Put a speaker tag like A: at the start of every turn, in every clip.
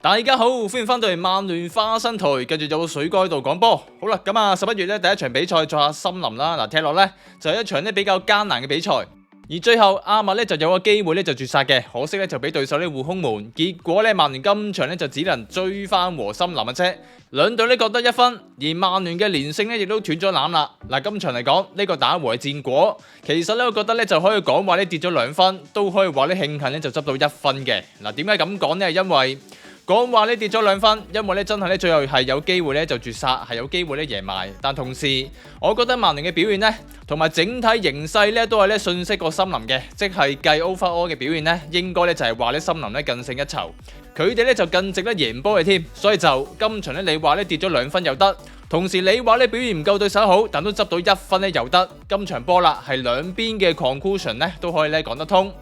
A: 大家好，歡迎翻到嚟曼聯花生台，繼續有水哥喺度講波。好啦，咁啊11月咧第一場比賽作客森林啦，踢落咧就係一場咧比較艱難嘅比賽，而最後阿麥咧就有個機會咧就絕殺嘅，可惜咧就俾對手咧護空門，結果咧曼聯今場咧就只能追翻和森林嘅啫。兩隊咧各得1分，而曼聯嘅連勝咧亦都斷咗纜啦。嗱，今場嚟講呢個打和嘅戰果，其實咧我覺得咧就可以講話咧跌咗2分，都可以話咧慶幸咧就執到1分嘅。嗱，點解咁講呢？係因為講話咧跌咗2分，因為咧真係咧最後係有機會咧就絕殺，係有機會咧贏埋。但同時，我覺得曼聯嘅表現咧，同埋整體形勢咧都係咧遜色過森林嘅，即係計 overall 嘅表現咧，應該咧就係話咧森林咧更勝一籌，佢哋咧就更值得贏波嘅添。所以就今場咧你話咧跌咗2分又得，同時你話咧表現唔夠對手好，但都執到1分咧又得。今場波啦係兩邊嘅 conclusion 咧都可以咧講得通。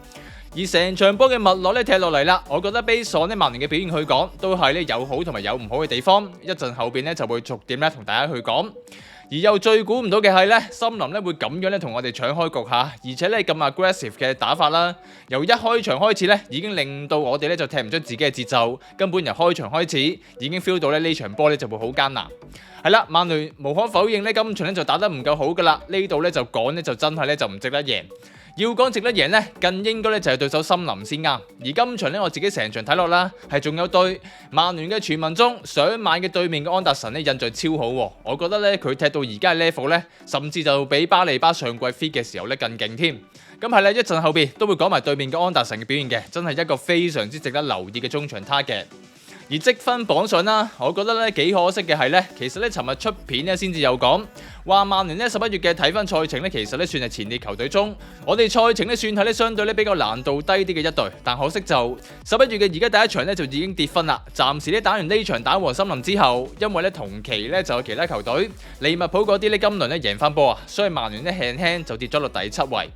A: 而成場波嘅脈絡咧踢落嚟啦，我覺得 based on 曼聯嘅表現去講，都係咧有好同埋有唔好嘅地方。一陣後邊咧就會逐點咧同大家去講。而又最估唔到嘅係咧，森林咧會咁樣咧同我哋搶開局嚇，而且咧咁 aggressive 嘅打法啦，由一開場開始咧已經令到我哋咧就踢唔出自己嘅節奏，根本由開場開始已經 feel 到咧呢場波咧就會好艱難。係啦，曼聯無可否認咧今場咧就打得唔夠好噶啦，呢度咧就講咧就真係咧就唔值得贏。要講值得贏呢，更應該咧就係對手森林先啱。而今場咧，我自己成場睇落啦，係仲有對曼聯嘅傳聞中想買嘅對面嘅安達臣咧印象超好喎。我覺得咧佢踢到而家嘅 level 咧，甚至就比巴利巴上季 fit 嘅時候咧更勁添。咁係啦，一陣後邊都會講埋對面嘅安達臣嘅表現嘅，真係一個非常之值得留意嘅中場 target。而積分榜上啦，我覺得咧幾可惜嘅係咧，其實咧尋日出片咧先至有講話曼聯咧11月嘅睇分賽程咧，其實咧算係前列球隊中，我哋賽程咧算係咧相對咧比較難度低啲嘅一隊，但可惜就11月嘅而家第一場咧就已經跌分啦。暫時咧打完呢場打和森林之後，因為咧同期咧就有其他球隊利物浦嗰啲咧今輪咧贏翻波啊，所以曼聯咧輕輕就跌咗落第7位。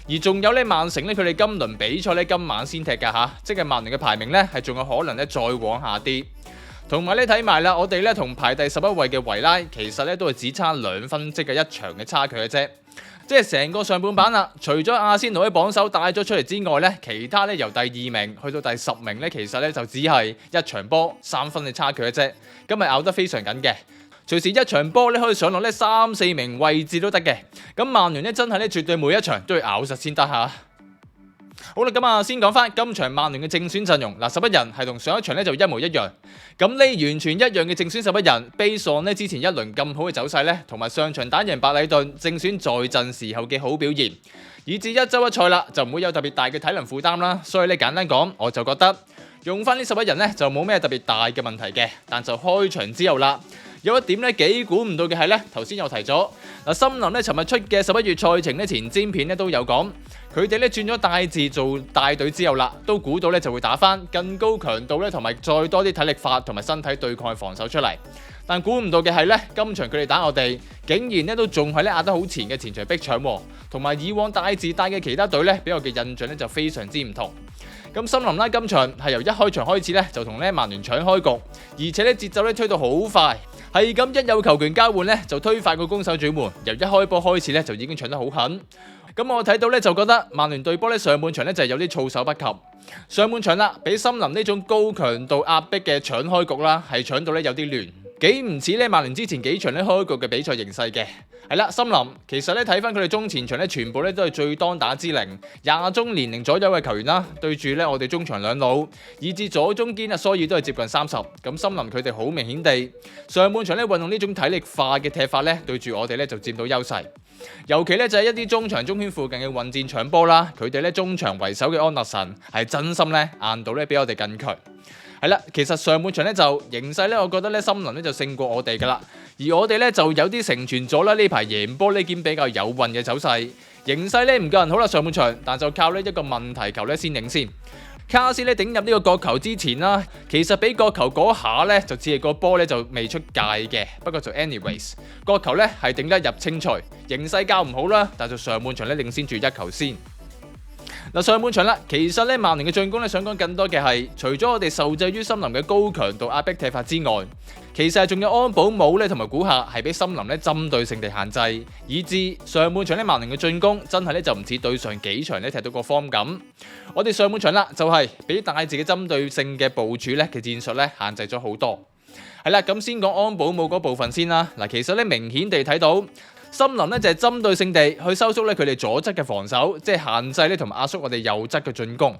A: 而仲有咧曼城咧，佢哋今輪比賽咧今晚先踢㗎嚇，即係曼聯嘅排名咧係仲有可能咧再往下跌。同埋咧睇埋啦，我哋咧同排第11位嘅維拉，其實咧都係只差2分，即係1場嘅差距嘅啫。即係成個上半版啦，除咗阿仙奴喺榜首帶咗出嚟之外咧，其他咧由第2名去到第10名咧，其實咧就只係1場波3分嘅差距嘅啫。今日咬得非常緊嘅。隨時一場波咧可以上落咧3、4名位置都得嘅，咁曼聯咧真係咧絕對每一場都要咬實先得嚇。好啦，咁啊先講翻今場曼聯嘅正選陣容，嗱11人係同上一場咧就一模一樣，咁呢完全一樣嘅正選11人，base on咧之前一輪咁好嘅走勢咧，同埋上場打贏白禮頓正選在陣時候嘅好表現，以至一周一賽啦就唔會有特別大嘅體能負擔啦，所以咧簡單講，我就覺得用翻呢11人咧就冇咩特別大嘅問題嘅，但就開場之後啦。有一點咧幾估唔到嘅係咧，頭先有提咗嗱，森林咧尋日出嘅11月賽程咧前瞻片咧都有講，佢哋咧轉咗大字做大隊之後啦，都估到咧就會打翻更高強度咧，同埋再多啲體力化同埋身體對抗嘅防守出嚟。但估唔到嘅係咧，今場佢哋打我哋，竟然咧都仲係咧壓得好前嘅前場逼搶喎，同埋以往大字帶嘅其他隊咧，俾我嘅印象咧就非常之唔同。咁森林啦，今場係由一開場開始咧就同咧曼聯搶開局，而且咧節奏咧推到好快。係咁一有球權交換咧，就推快個攻守轉換，由一開波開始咧就已經搶得好狠。咁我睇到咧就覺得曼聯隊波咧上半場咧就係有啲措手不及。上半場啦，俾森林呢種高強度壓迫嘅搶開局啦，係搶到咧有啲亂，幾唔似咧曼聯之前幾場咧開局嘅比賽形勢嘅。係啦，森林其實咧睇翻佢哋中前場咧，全部咧都係最當打之齡，20中年齡左右嘅球員啦，對住咧我哋中場兩老，以至左中堅啊，所以都係接近30。咁森林佢哋好明顯地上半場咧運用呢種體力化嘅踢法咧，對住我哋咧就佔到優勢。尤其咧就係一啲中場中圈附近嘅混戰搶波啦，佢哋咧中場為首嘅安達臣係真心咧硬度咧比我哋更強。係啦，其實上半場咧就形勢咧，我覺得咧森林咧就勝過我哋噶啦，而我哋咧就有啲成全咗啦呢排贏波呢件比較有運嘅走勢，形勢咧唔夠人好啦上半場，但就靠呢一個問題球咧先領先。卡斯咧頂入呢個角球之前啦，其實俾角球嗰下咧就只係個波咧就未出界嘅，不過就 anyways 角球咧係頂得入清脆，形勢較唔好啦，但就上半場咧領先住1球先。嗱，上半場啦，其實咧曼聯嘅進攻咧，想講更多嘅係，除咗我哋受制於森林嘅高強度壓迫踢法之外，其實仲有安保姆咧同埋古夏係俾森林咧針對性地限制，以致上半場咧曼聯嘅進攻真係咧就唔似對上幾場咧踢到個 form 咁。我哋上半場啦就係俾大致嘅針對性嘅部署咧嘅戰術咧限制咗好多。係啦，咁先講安保姆嗰部分先啦。嗱，其實咧明顯地睇到。森林咧就係針對性地去收縮咧佢哋左側嘅防守，即係限制咧同埋壓縮我哋右側嘅進攻。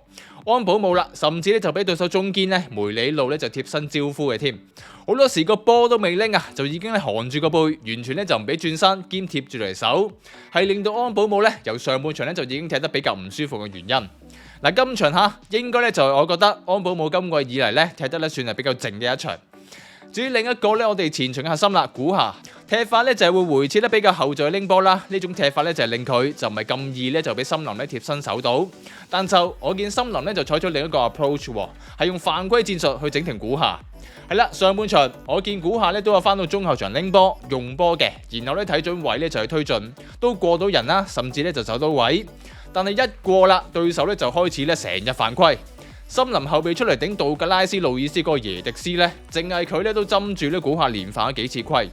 A: 安保姆啦，甚至咧就俾對手中堅咧梅里路咧就貼身招呼嘅添。好多時個波都未拎啊，就已經咧含住個背，完全咧就唔俾轉身兼貼住嚟手，係令到安保姆咧由上半場咧就已經踢得比較唔舒服嘅原因。嗱，今場嚇應該咧就係我覺得安保姆今季以嚟咧踢得咧算係比較靜嘅一場。至於另一個咧，我哋前場嘅核心啦，古夏踢法咧就係會回撤得比較後在拎波啦。呢種踢法咧就係令佢就唔係咁易咧就俾森林咧貼身守到。但就我見森林咧就採取另一個 approach 喎，係用犯規戰術去整停古夏。係啦，上半場我見古夏咧都有翻到中後場拎波用波嘅，然後咧睇準位咧就去推進，都過到人啦，甚至咧就走到位。但係一過啦，對手咧就開始咧成日犯規。森林後備出嚟頂杜格拉斯路易斯嗰個耶迪斯咧，淨係佢咧都針住咧古夏連犯咗幾次規。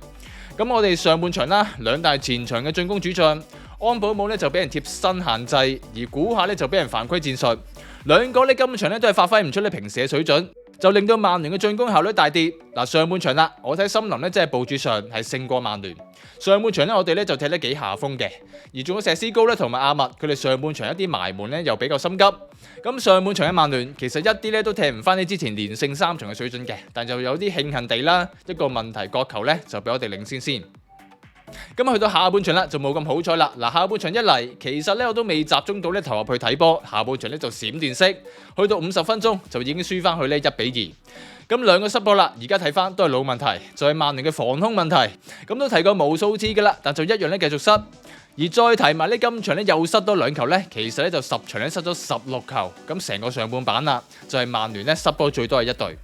A: 咁我哋上半場啦，兩大前場嘅進攻主將安保姆咧就俾人貼身限制，而古夏咧就俾人犯規戰術。兩個咧今場咧都係發揮唔出咧平時嘅水準，就令到曼聯嘅進攻效率大跌。嗱，上半場啦，我睇森林咧即係部署上係勝過曼聯。上半場咧我哋咧就踢得幾下風嘅，而仲有石斯高咧同埋阿密，佢哋上半場一啲埋門咧又比較心急。咁上半場嘅曼聯其實一啲咧都踢唔翻你之前連勝3場嘅水準嘅，但就有啲慶幸地啦，一個問題角球咧就俾我哋領先。咁去到下半場啦，就冇咁好彩啦。嗱，下半場一嚟，其實咧我都未集中到咧投入去睇波，下半場咧就閃電式，去到50分鐘就已經輸翻去咧1-2。咁兩個失波啦，而家睇翻都係老問題，就係曼聯嘅防空問題。咁都提過無數次噶啦，但就一樣咧繼續失。而再提埋呢今場咧又失多2球咧，其實咧就10場咧失咗16球。咁成個上半版啦，就係曼聯咧失波最多係一隊。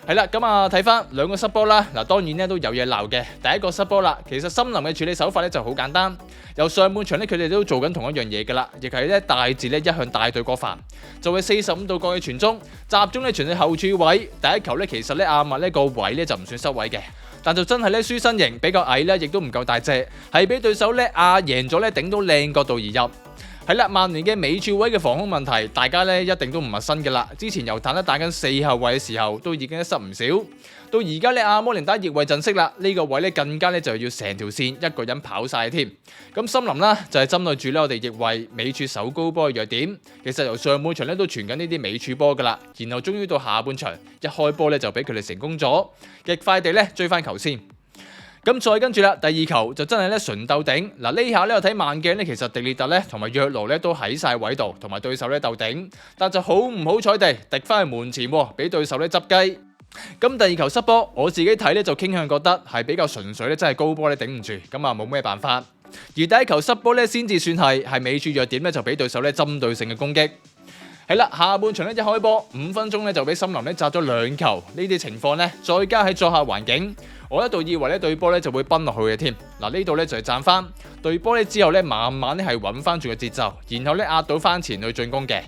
A: 係啦，咁啊睇翻兩個失波啦，嗱當然咧都有嘢鬧嘅。第一個失波啦，其實森林嘅處理手法咧就好簡單，由上半場咧佢哋都做緊同一樣嘢噶啦，亦係咧大致咧一向大隊過飯，就係45度角嘅傳中，集中咧傳去後柱位。第一球咧其實咧阿密呢個位咧就唔算失位嘅，但就真係咧輸身形比較矮咧，亦都唔夠大隻，係俾對手咧贏咗咧頂到靚角度而入。係啦，曼聯嘅尾柱位嘅防空問題，大家咧一定都唔陌生嘅啦。之前由坦德打緊4後衛嘅時候，都已經失唔少。到而家咧阿摩連打翼位陣式啦，呢個位咧更加咧就要成條線一個人跑晒添。咁森林啦就係針對住咧我哋翼位尾柱手高波嘅弱點，其實由上半場咧都傳緊呢啲尾柱波噶啦，然後終於到下半場一開波咧就俾佢哋成功咗，極快地咧追翻球先。咁再跟住啦，第二球就真係咧純鬥頂。嗱呢下咧我睇慢鏡咧，其實迪列特咧同埋約盧咧都喺晒位度，同埋對手咧鬥頂，但就好唔好彩地滴翻去門前，俾對手咧執雞。咁第二球失波，我自己睇咧就傾向覺得係比較純粹咧，真係高波咧頂唔住，咁啊冇咩辦法。而第一球失波咧先至算係尾柱弱點咧，就俾對手咧針對性嘅攻擊。係啦，下半場咧一開波5分鐘咧就俾森林咧擲咗2球，呢啲情況咧再加喺作客環境，我一度以為咧對波咧就會崩落去嘅添。嗱呢度咧就係賺翻對波咧之後咧慢慢咧係穩翻住個節奏，然後咧壓到翻前去進攻嘅。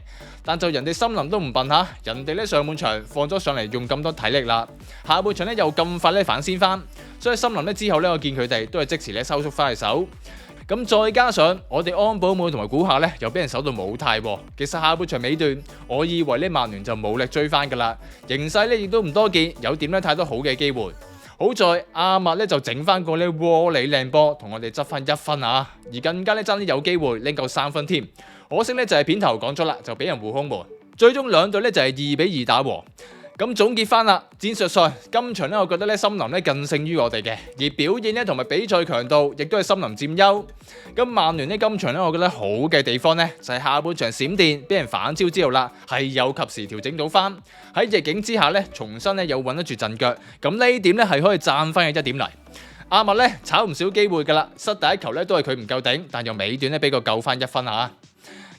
A: 但就人哋森林都唔笨嚇，人哋咧上半場放咗上嚟用咁多體力啦，下半場咧又咁快咧反先翻，所以森林咧之後咧我見佢哋都係即時咧收縮翻去手。咁再加上我哋安保姆同埋古夏咧又俾人守到冇態喎。其實下半場尾段，我以為呢曼聯就冇力追翻噶啦，形勢咧亦都唔多見有點咧太多好嘅機會。好在阿密咧就整翻個咧窩裏靚波，同我哋執翻1分啊，而更加咧爭啲有機會拎夠3分添。可惜咧就係片頭講咗啦，就俾人護空門，最終兩隊咧就係2-2打和。咁總結翻啦，戰術上今場咧，我覺得咧森林咧更勝於我哋嘅，而表現咧同埋比賽強度亦都係森林佔優。咁曼聯呢今場咧，我覺得好嘅地方咧就係下半場閃電俾人反超之後啦，係有及時調整到翻，喺逆境之下咧重新咧又穩得住陣腳。咁呢點咧係可以讚翻嘅一點嚟。阿密咧炒唔少機會噶啦，失第一球咧都係佢唔夠頂，但又尾段咧俾佢救翻1分嚇。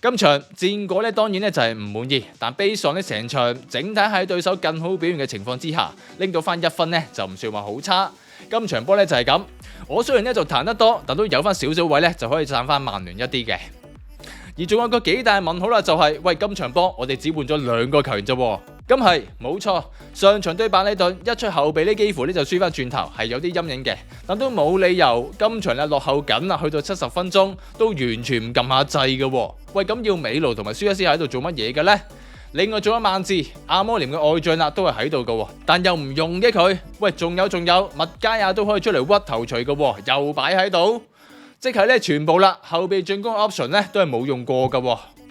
A: 今場戰果咧當然咧就係唔滿意，但悲喪咧成場整體喺對手更好表現嘅情況之下，拎到翻1分咧就唔算話好差。今場波咧就係咁，我雖然咧就彈得多，但都有翻少少位咧就可以讚翻曼聯一啲嘅。而仲有個幾大問號啦，就係喂，今場波我哋只換咗2個球員啫，咁係冇錯。上場對白禮頓一出後備呢，幾乎呢就輸翻轉頭，係有啲陰影嘅，但都冇理由今場咧落後緊啦，去到70分鐘都完全唔撳下掣嘅。喂，咁要美奴同埋舒一斯喺度做乜嘢嘅呢？另外仲有曼治阿摩廉嘅愛將啦，都係喺度嘅，但又唔用嘅佢。喂，仲有麥加亞都可以出嚟屈頭錘嘅，又擺喺度。即係咧，全部啦，後備進攻 option 咧都係冇用過噶。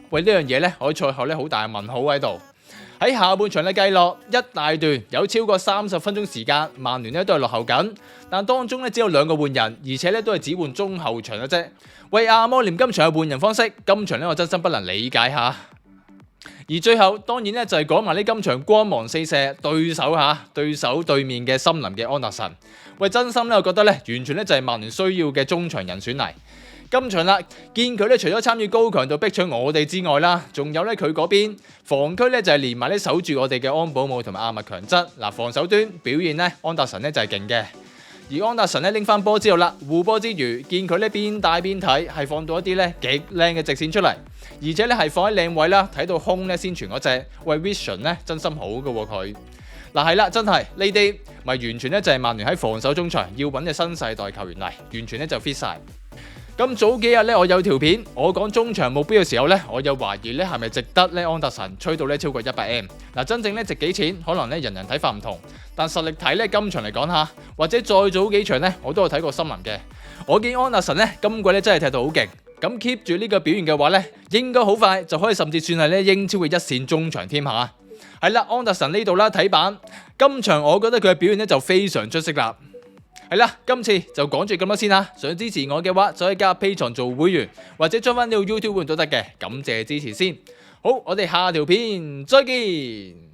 A: 喂，呢樣嘢咧，我喺賽後咧好大嘅問號喺度。喺下半場嘅計落一大段有超過30分鐘時間，曼聯咧都係落後緊，但當中咧只有2個換人，而且咧都係只換中後場嘅啫。喂，阿摩廉今場嘅換人方式，今場咧我真心不能理解下。而最後當然咧就係講埋呢今場光芒四射對手對面嘅森林嘅安達臣。喂，真心咧我覺得咧完全咧就係曼聯需要嘅中場人選嚟。今場啦，見佢咧除咗參與高強度逼搶我哋之外啦，仲有咧佢嗰邊防區咧就係連埋咧守住我哋嘅安保姆同埋阿麥強質。嗱，防守端表現咧安達臣咧就係勁嘅。而安達臣咧拎翻波之後啦，護波之餘，見佢咧邊帶邊睇，係放到一啲咧極靚嘅直線出嚟，而且咧係放喺靚位啦，睇到空咧先傳嗰隻。喂 Vision 咧真心好嘅佢。嗱係啦，真係呢啲咪完全咧就係曼聯喺防守中場要揾嘅新世代球員嚟，完全咧就 fit 晒。咁早幾日咧，我有條片，我講中場目標嘅時候咧，我有懷疑咧係咪值得咧安達臣吹到咧超過100M。嗱，真正咧值幾錢，可能咧人人睇法唔同，但實力睇咧今場嚟講下，或者再早幾場咧，我都有睇過森林嘅。我見安達臣咧今季咧真係踢到好勁，咁 keep 住呢個表現嘅話咧，應該好快就可以甚至算係咧英超嘅一線中場添下。係啦，安達臣呢度啦睇版，今場我覺得佢嘅表現咧就非常出色啦。係啦，今次就講住咁多先啦。想支持我嘅話，就可以加入 Patreon 做會員，或者將翻呢個 YouTube 會員都得嘅。感謝支持先。好，我哋下條片再見。